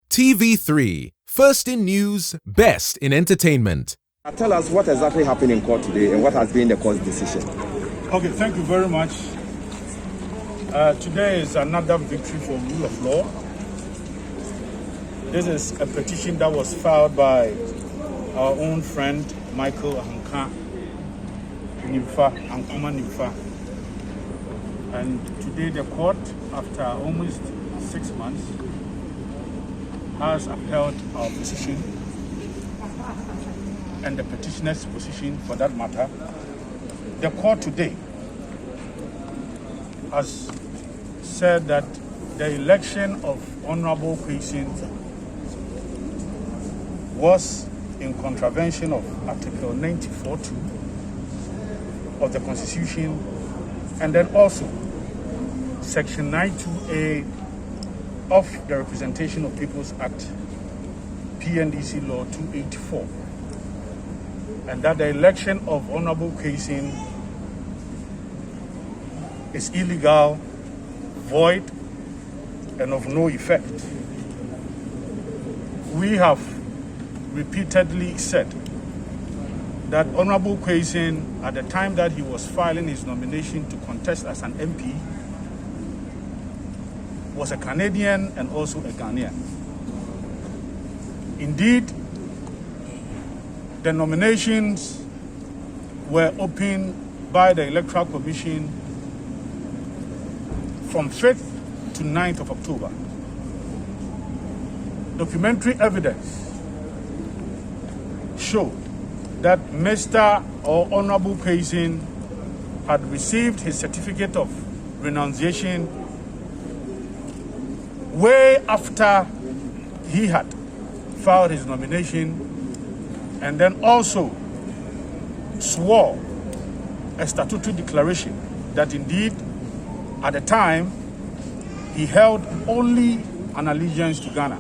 TV3, first in news, best in entertainment. Tell us what exactly happened in court today and what has been the court's decision. Okay, thank you very much. Today is another victory for rule of law. This is a petition that was filed by our own friend Michael Ahanka Nimfa, Ankoma Nimfa. And today the court, after almost 6 months, has upheld our position and the petitioner's position for that matter. The court today has said that the election of Honorable Assin was in contravention of Article 94(2) of the Constitution, and then also Section 92A of the Representation of People's Act, PNDC Law 284, and that the election of Honorable Assin is illegal, void, and of no effect. We have repeatedly said that Honorable Assin, at the time that he was filing his nomination to contest as an MP, was a Canadian and also a Ghanaian. Indeed, the nominations were opened by the Electoral Commission from 5th to 9th of October. Documentary evidence showed that Mr. or Honorable Assin had received his certificate of renunciation way after he had filed his nomination, and then also swore a statutory declaration that indeed at the time he held only an allegiance to Ghana.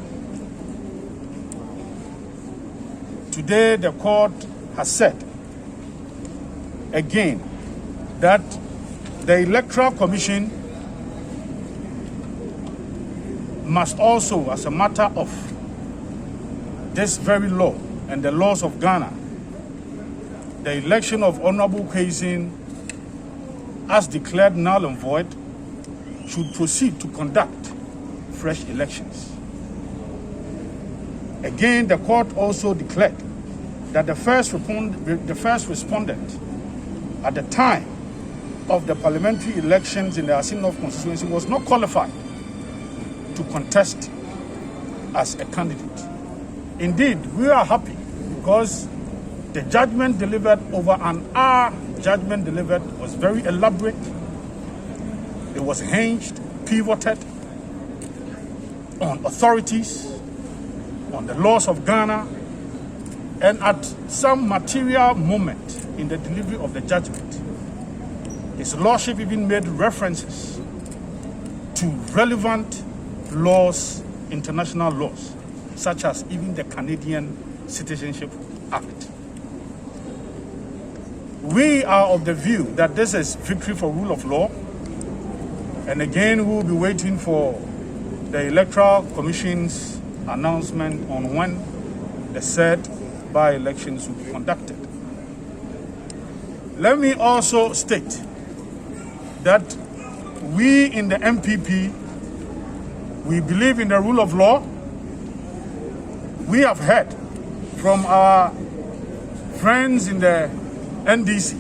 Today the court has said again that the Electoral Commission must also, as a matter of this very law and the laws of Ghana, the election of Honorable Assin, as declared null and void, should proceed to conduct fresh elections. Again, the court also declared that the first respondent at the time of the parliamentary elections in the Assin North constituency was not qualified to contest as a candidate. Indeed, we are happy because the judgment delivered, over an hour judgment delivered, was very elaborate. It was hinged, pivoted on authorities, on the laws of Ghana, and at some material moment in the delivery of the judgment, His Lordship even made references to relevant laws, international laws, such as even the Canadian Citizenship Act. We are of the view that this is victory for rule of law, and again we will be waiting for the Electoral Commission's announcement on when the said by-elections will be conducted. Let me also state that we in the MPP, we believe in the rule of law. We have heard from our friends in the NDC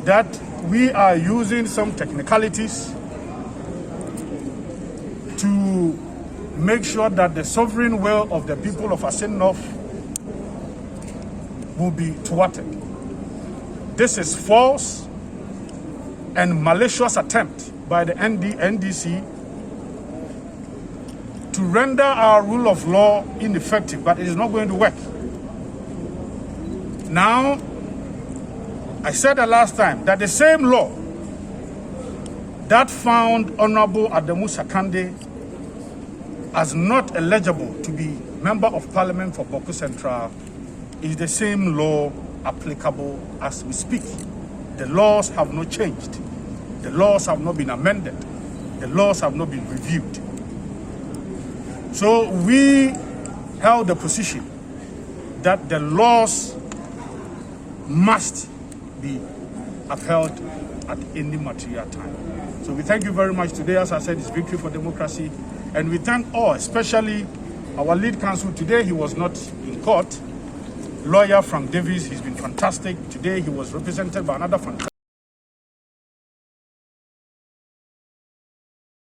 that we are using some technicalities to make sure that the sovereign will of the people of Assin North will be thwarted. This is false and malicious attempt by the NDC to render our rule of law ineffective, but it is not going to work. Now, I said the last time that the same law that found Honorable Adamu Sakande as not eligible to be Member of Parliament for Boku Central is the same law applicable as we speak. The laws have not changed. The laws have not been amended. The laws have not been reviewed. So we held the position that the laws must be upheld at any material time. So we thank you very much today. As I said, it's victory for democracy. And we thank all, especially our lead counsel. Today he was not in court. Lawyer Frank Davis, he's been fantastic. Today he was represented by another fantastic